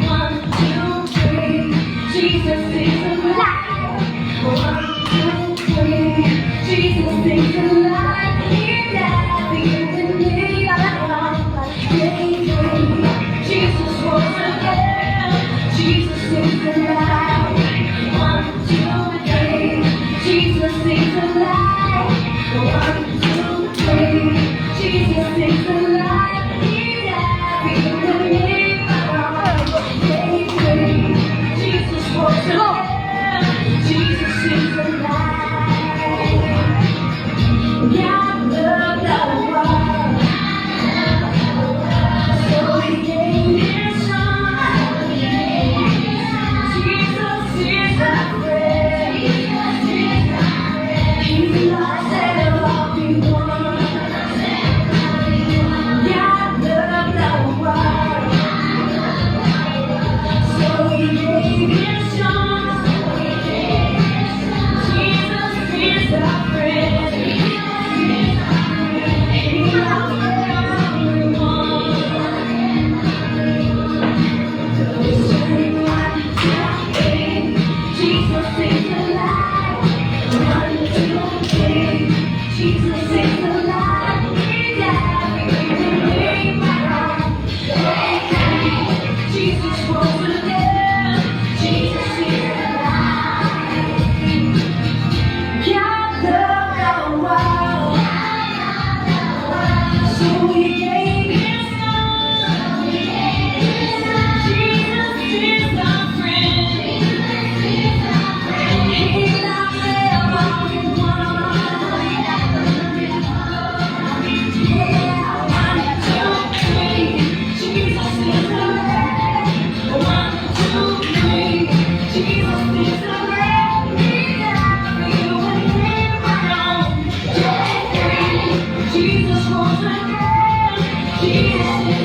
One, two, three. Jesus is alive. One, two, three. Jesus is alive. He's happy with me. Jesus rose again. Jesus is alive. One, two, three. Jesus is alive. One, two, three. Jesus is alive. He's happy with me. Jesus rose again. Jesus is alive. God loved the world, so He gave His Son. Jesus is our friend. He loves everyone. God loved the world, so He gave His Son. Jesus is our friend. He loves everyone. Jesus is alive. One, two, three. Jesus is alive. He's happy with me. Jesus rose again. Jesus is alive. God loved the world, so He gave His Son. Jesus is our friend. He loves everyone. Yeah, one, two, three. Jesus is alive. One, two, three. Jesus is alive. He's happy with me. Jesus rose again. Jesus is